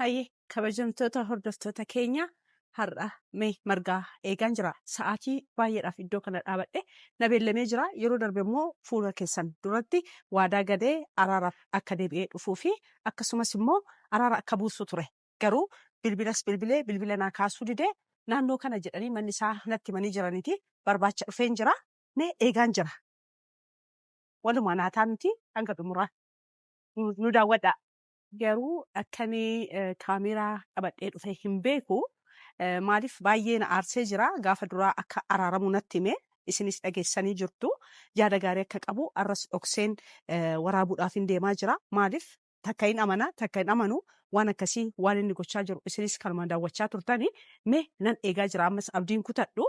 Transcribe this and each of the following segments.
Hayyee kabajamtoota hordoftoota keenya har'a mee margaa eegaan jira. Sa'aatii baay'eedhaaf iddoo kana dhaabadhe na beellamee jira. Yeroo darbe immoo fuula keessan duratti waadaa galee araaraaf akka deebi'ee dhufuu fi akkasumas immoo araara akka buusu ture. Garuu bilbilas bilbilee bilbila naa kaasuu didee naannoo kana jedhanii manni isaa natti himanii jiraniiti barbaacha dhufeen jira. Mee eegaan jira. Walumaa naataa miti hanga xumuraa nu daawwadhaa. Garuu akkamii kaameeraa qabadhee dhufe hin beeku. Maaliif baay'ee na aarsee jira. Gaafa duraa akka araaramu natti hime isinis dhageessanii jirtu. Yaada gaarii akka qabu arras dhokseen waraabuudhaaf hin deemaa jira. Maaliif takka hin amana takka hin amanu waan akkasii waan inni gochaa jiru isinis kanuma daawwachaa turtanii mee nan eegaa jira. Ammas abdiin kutadhu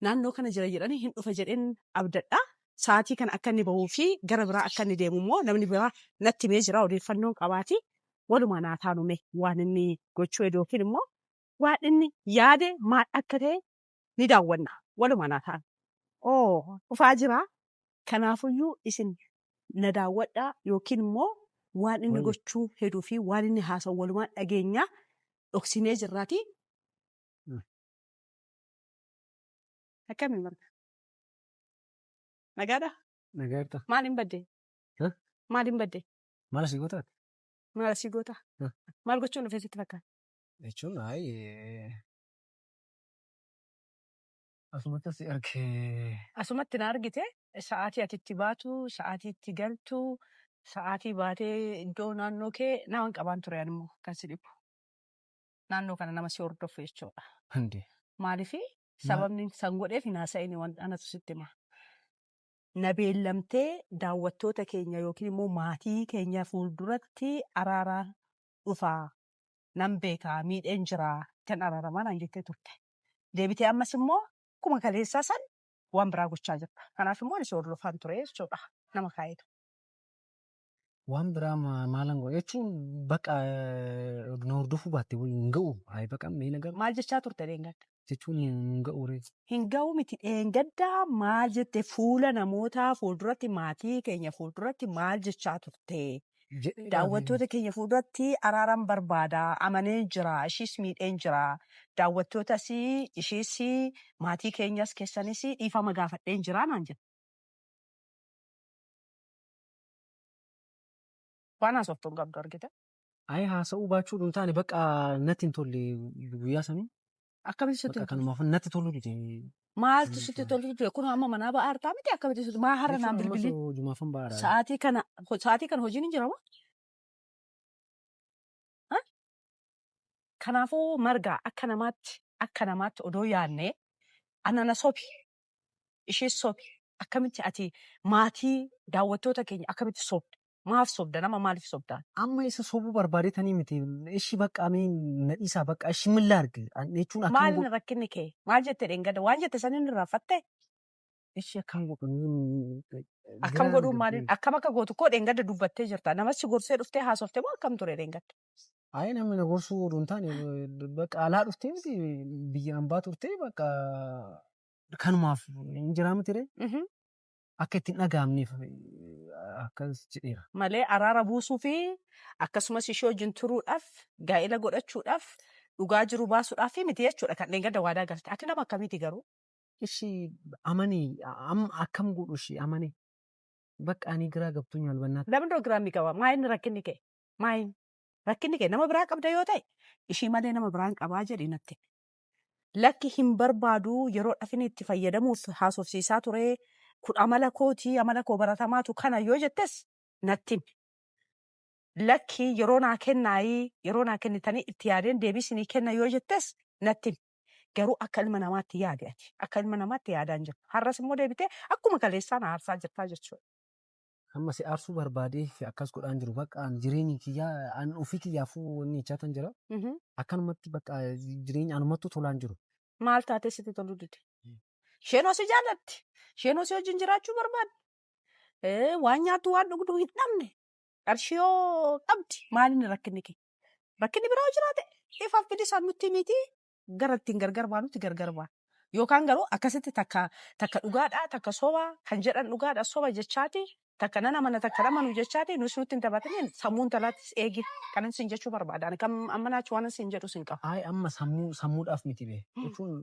naannoo kana jira jedhanii hin dhufa jedheen abdadha. Sa'aatii kana akka inni bahuu fi gara biraa akka inni deemu immoo namni biraa natti himee jira. Odeeffannoon qabaati. Walumaa naa taanume waan inni gochuu yookiin immoo waan inni yaade maal akka ta'e ni daawwanna. Walumaa naa taanu. Dhufaa jira. Kanaafuyyuu isin na daawwadhaa yookiin immoo waan inni gochuu heduu fi waan inni haasa'u walumaa dhageenyaa dhoksinee jirraati. Akkamiin marga? Nagaadhaa? Nagaadha. Maaliin baddee? Maaliin baddee? Maal asii gootaati? Maal asii goota? Maal gochuun dhufee sitti fakkaata? Jechuun asumatti asii argee. Asumatti na argite sa'aatii ati itti baatu, sa'aatii itti galtu, sa'aatii baatee iddoo naannoo kee nama qabaan ture immoo kan si dhibu. Naannoo kana nama si hordofu jechuudha. Maaliif sababni san godheef hin haasa'ini wanta anatu sitti hima. Na beellamtee daawwattoota keenya yookiin immoo maatii keenya fuulduratti araaraa dhufaa nan beekaa miidheen jiraa kan araaramaa naan jettee turte. Deebitee ammas immoo akkuma kaleessaa san waan biraa gochaa jirta. Kanaaf immoo ani hordofaan ture jechuudha nama kaayetu. Waan biraa maalan godhe jechuun baqa na hordofuu baatte hin ga'u. Baqa miila ga'u. Maal jechaa turte dheengadda? Jechuun hin ga'u. Hin ga'u miti dheengaddaa maal jette fuula namootaa fuulduratti maatii keenya fuulduratti maal jechaa turte? Daawwattoota keenya fuulduratti araaraan barbaada amanee jira ishiis miidheen jira daawwattootas ishiis maatii keenyas keessanis dhiifama gaafadheen jira naan jedha. Waan haasoftuun qabdu argite? Haasa'uu baachuu hin taane baqa natti hin tolle guyyaa sanii. Akkamitti sitti Baqa kanumaaf natti tolu dide. Maaltu sitti tolu dide? Kun amma manaa ba'aa hartaa miti akkamitti sitti maa har'a naan bilbilli? Jumaafan ba'aadha. Sa'aatii kana hojiin hin jiramu? Kanaafuu margaa akka namaatti odoo yaadnee anana sobi ishees sobi akkamitti ati maatii daawwattoota keenya akkamitti sobda? Maaf sobda? Nama maaliif sobdaan? Amma isa sobuu barbaadetanii miti. Ishii baqa nadhiisaa baqa ishii milla arge. Jechuun akkam Maal inni rakkinni kee? Maal jettee dheengadda? Waan jette saniin irraa fattee? ishii akkam godhu. Akkam godhuun maaliin? Akkam akka gootu koo dheengadda dubbattee jirta. Namatti gorsee dhuftee haasoftee moo akkam ture dheengadda? Namni na gorsuu godhu hin taane baqa alaa dhuftee miti biyya hambaa turtee baqa kanumaaf hin jiraa miti ree. Akka ittiin dhagahamneef akkas jedheera. Malee araara buusuu fi akkasumas ishee wajjin turuudhaaf gaa'ela godhachuudhaaf dhugaa jiru baasuudhaaf miti jechuudha kan dheengadda waadaa galte. Ati nama akkamiiti garuu? Ishii amanee akkam godhu ishii amanee bakka ani giraa gabtuu nyaalbannaatti. Namni dura giraamii qaba. Maayin rakkinni kee? Maayin rakkinni kee nama biraa qabda yoo ta'e ishii malee nama biraan qabaa jedhi natti. Lakki hin barbaadu yeroo dhafni itti fayyadamuuf haasofsiisaa ture. Kun amala kootii amala koo baratamaatu kana yoo jettes natti lakki yeroo naa kennaayii yeroo naa kennitanii itti yaadeen deebisinii kenna yoo jettes natti garuu akka ilma namaatti yaade ati akka ilma namaatti yaadaan jiru har'as immoo deebitee akkuma kaleessaan aarsaa jirtaa jechuudha. Amma si aarsuu barbaadee fi akkas godhaan jiru bakka jireenyi kiyyaa ofii kiyyaafuu wanni jechaatan jira. Akkanumatti bakka jireenya anumattuu tolaan jiru. Maal taatee sitti toluu dide? Isheen osoo jaallatti. Isheen osoo wajjin jiraachuu barbaadde. Waan nyaattu waan dhugdu hin dhabne. Qarshii yoo qabdi maaliin rakkinni kee? Rakkinni biraa yoo jiraate ifaaf fidii isaan nutti miti gara ittiin gargar baanutti gargar baana. Yookaan garuu akkasitti takka dhugaadhaa takka sobaa kan jedhan dhugaadhaa soba jechaati takka nan amana takka namanu jechaati nus nutti hin taphatanii sammuun talaattis eegi kanan sin jechuu barbaadaan kam amma naachi waan sin jedhu sin qaba. Ay amma sammuudhaaf miti bee. Jechuun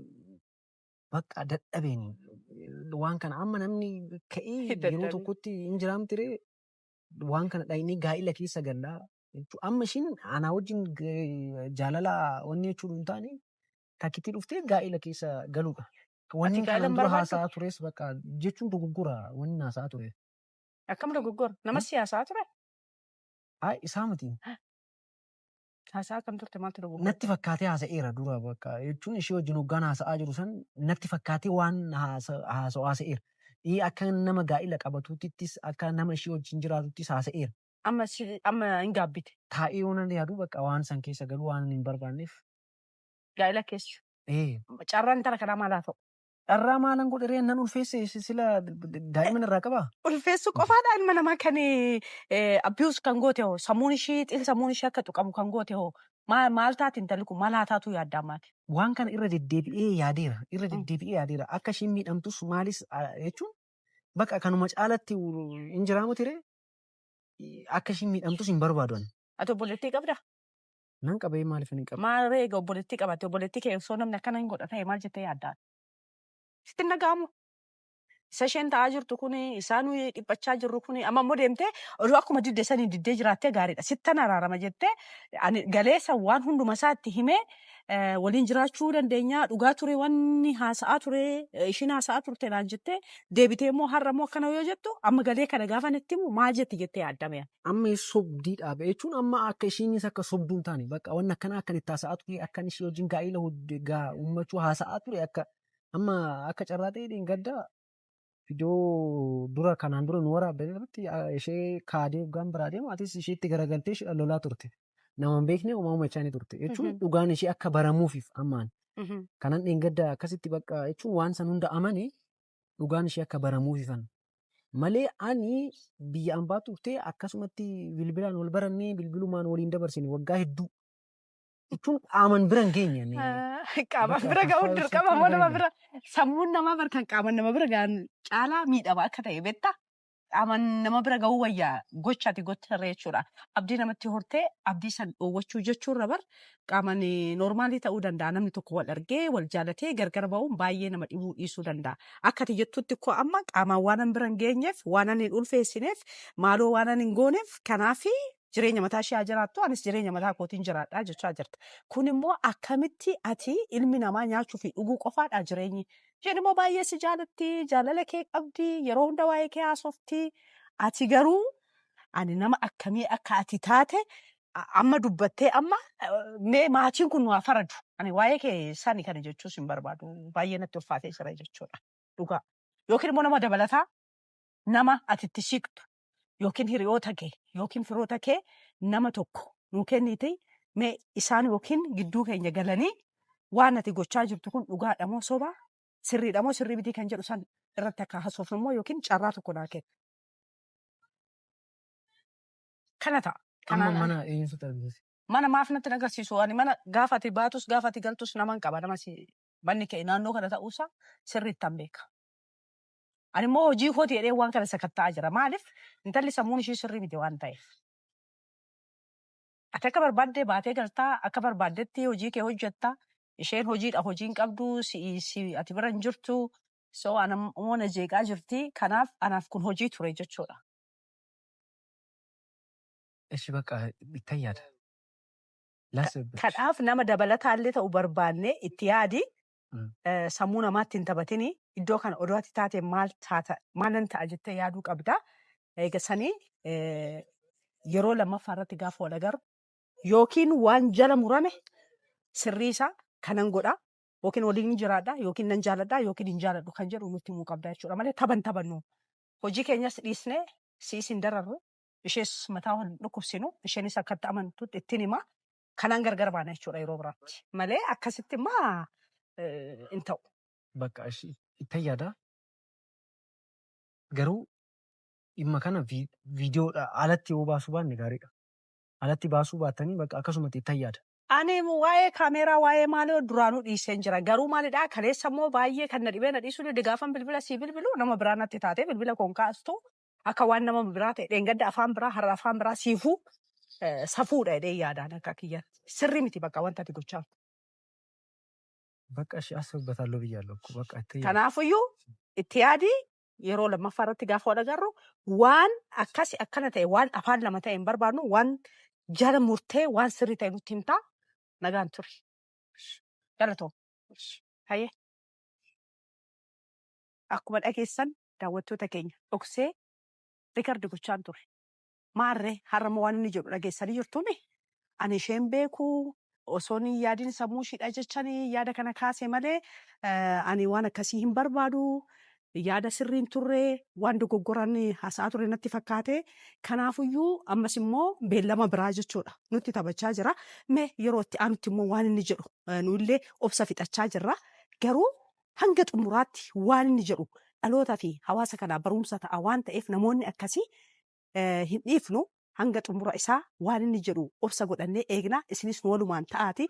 bakka dadhabeeni. Waan kana amma namni ka'ee yeroo tokkotti hin jiraamtire waan kana dhaynee gaa'ila keessa gallaa. Amma ishiin anaa wajjin jaalala wanni jechuun hin taane takkitti dhuftee gaa'ila keessa galuudha. Wanni kana dura haasa'aa tures bakka jechuun dogoggora wanni haasa'aa ture. Akkam dogoggora? Nama siyaasaa ture? Ay isaa miti. Haasaa akkam turte maaltu dogoggora? Natti fakkaatee haasa'eera dura bakka jechuun ishee wajjin hoggaan haasa'aa jiru san natti fakkaatee waan haasa'eera. Akka nama gaa'ila qabatuttis akka nama ishee wajjin jiraatuttis haasa'eera. Amma hin gaabbite. Taa'ee waan yaadu bakka waan san keessa galuu waan hin barbaanneef. Gaa'ila keessa. Carraan intala kanaa maal haa ta'u? Carraa maalan godhee nan ulfeesse sila daa'imman irraa qabaa? Ulfeessu qofaadha ilma namaa kan abiyuus kan goote hoo sammuun ishee akka tuqamu kan goote hoo maal taati intalli kun maal haa taatu yaaddaa maati? Waan kana irra deddeebi'ee yaadeera. Akka ishiin miidhamtus maalis jechuun bakka kanuma caalatti hin jiraamu ture. Akka ishiin miidhamtus hin barbaadu. Ati obboleettii qabdaa? Nan qabee maaliif hin qabu? Maal reega obboleettii qabatte obboleettii kee osoo namni akkana hin godhata maal jettee yaaddaa? Sitti hin dhaga'amu. Isa isheen ta'aa jirtu kuni isaan dhiphachaa jirru kuni amma immoo deemtee oduu akkuma diddee sanii diddee jiraattee gaariidha. Sittan araarama jettee galeessa waan hunduma isaa itti himee waliin jiraachuu dandeenya dhugaa ture wanni haasa'aa ture ishiin haasa'aa turte naan jettee deebitee immoo har'a immoo akkana yoo jettu amma galee kana gaafa natti himu maal jetti jettee yaaddame. Amma sobdii dhaabe jechuun amma akka ishiinis akka sobduu hin taane bakka waan akkana akkan itti haasa'aa ture akkan ishee wajjin gaa'ila uummachuu haasa'aa ture amma akka carraa ta'ee gaddaa. Iddoo dura kanaan dura nu waraabame irratti ishee kaadee hoggaan biraa deemu atis isheetti garagaltee lolaa turte. Nama hin beekne uumama machaanii turte. Jechuun dhugaan ishee akka baramuufiif ammaan. Kanan dheengadda akkasitti bakka jechuun waan san hunda amane dhugaan ishee akka baramuufifan. Malee ani biyya ambaa turtee akkasumatti bilbilaan wal barannee bilbilumaan waliin dabarsine waggaa hedduu. Jechuun qaaman bira hin geenye. Qaaman bira ga'uun dirqama moo nama bira sammuun namaa barkan qaaman nama bira ga'an caalaa miidhama akka ta'e beektaa? Qaaman nama bira ga'uu wayyaa gochaati gocharree jechuudha. Abdii namatti hortee abdii san dhoowwachuu jechuurra bar qaaman noormaalii ta'uu danda'a. Namni tokko wal argee wal jaalatee gargar ba'uun baay'ee nama dhibuu dhiisuu danda'a. Akkati jettutti koo amma qaamaan waan bira hin geenyeef waan hin ulfeessineef maaloo waan hin gooneef kanaafi. Jireenya mataa ishee haa jiraattu anis jireenya mataa kootiin jiraadhaa jechaa jirta. Kun immoo akkamitti ati ilmi namaa nyaachuu fi dhuguu qofaadha jireenyi. Isheen immoo baay'ee si jaalatti jaalala kee qabdi yeroo hunda waa'ee kee haasofti. Ati garuu ani nama akkamii akka ati taate amma dubbattee amma maatiin kun waa faradu. Ani waa'ee kee sani kana jechuus hin barbaadu. Baay'ee natti ulfaatee jira jechuudha. Dhugaa. Yookiin immoo nama dabalataa nama ati itti siqtu. Yookiin hiriyoota kee yookiin firoota kee nama tokko nuu kennite mee isaan yookiin gidduu keenya galanii waan ati gochaa jirtu kun dhugaadha moo sobaa sirriidha moo sirrii bitii kan jedhu san irratti akka haasofnu immoo yookiin carraa tokko naa kenna. Kana ta'a. Mana eenyutu agarsiisa? Mana maaf natti agarsiisu ani mana gaafa ati baatus gaafa ati galtus naman qaba nama manni kee naannoo kana ta'uusaa sirriitti an beeka. Ani immoo hojii kooti jedhee waan kana sakatta'aa jira. Maaliif intalli sammuun ishee sirrii miti waan ta'eef. Ati akka barbaaddee baatee galtaa akka barbaaddetti hojii kee hojjettaa. Isheen hojiidha hojiin qabdu ati bira hin jirtu. So anammoo na jeeqaa jirti. Kanaaf anaaf kun hojii ture jechuudha. Ishi bakka itti yaada. Kanaaf nama dabalataallee ta'uu barbaanne itti yaadi. Sammuu namaatti hin taphatini iddoo kana odoo ati taate maalan ta'a jettee yaaduu qabda. Eegasanii yeroo lammaffaa irratti gaafa wal agarru yookiin waan jala murame sirrii isaa kanan godha yookiin waliin jiraadha yookiin nan jaaladha yookiin hin jaaladhu kan jedhu nutti himuu qabda jechuudha malee taphannu. Hojii keenyas dhiisnee siis hin dararru ishees mataa wal dhukkubsinu isheenis akka itti amantutti ittiin hima kanaan gargar baana jechuudha yeroo biraatti malee akkasitti immoo. In ta'u. Bakka itti yaada. Garuu dhimma kana viidiyoodha alatti yoo baasuu baanne gaariidha. Alatti baasuu baattanii bakka akkasumatti itti yaada. Ani waa'ee kaameeraa waa'ee maalii duraanuu dhiiseen jira. Garuu maalidhaa kaleessa immoo baay'ee kan na dhibee na dhiisuu gaafan bilbila sii bilbilu nama biraa natti taatee bilbila koon kaastu Akka waan nama biraa ta'e dheengadda afaan biraa har'a afaan biraa siifuu safuudha jedhee yaadaan akka kiyyaatti. Sirrii miti bakka wanta ati gochaa jirtu. Bakka ishee asirbataloo biyyaallee bakka itti Kanaafiyyuu itti yaadi yeroo lammaffaa irratti gaafa wal agarru waan akkana ta'e waan afaan lama ta'e hin barbaadnu waan jala murtee waan sirrii ta'e nutti himtaa nagaan ture. Galatoo. Hayyee. Akkuma dhageessan daawwattoota keenya dhoksee riikardi gochaan ture. Maarree har'ama waan inni jedhu dhageessanii jirtuumi. Ani isheen beeku osoo hin yaadin sammuu ishiidha jechanii yaada kana kaase malee ani waan akkasii hin barbaadu. Yaada sirriin turre waan dogoggoraan haasa'aa ture natti fakkaate. Kanaafiyyuu ammas immoo beellama biraa jechuudha. Nutti taphachaa jira. Mee yeroo itti aanutti immoo waan inni jedhu nuyillee obsa fixachaa jirra. Garuu hanga xumuraatti waan inni jedhu dhalootaa fi hawaasa kanaa barumsa ta'a waan ta'eef namoonni akkasii hin dhiifnu hanga xumura isaa waan inni jedhu obsa godhannee eegna. Isinis walumaan ta'aati.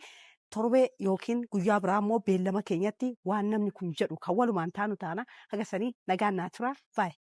Torbee yookiin guyyaa biraa immoo beellama keenyatti waan namni kun jedhu kan walumaan taanu taana haga sanii nagaan naa tura. Baay'ee.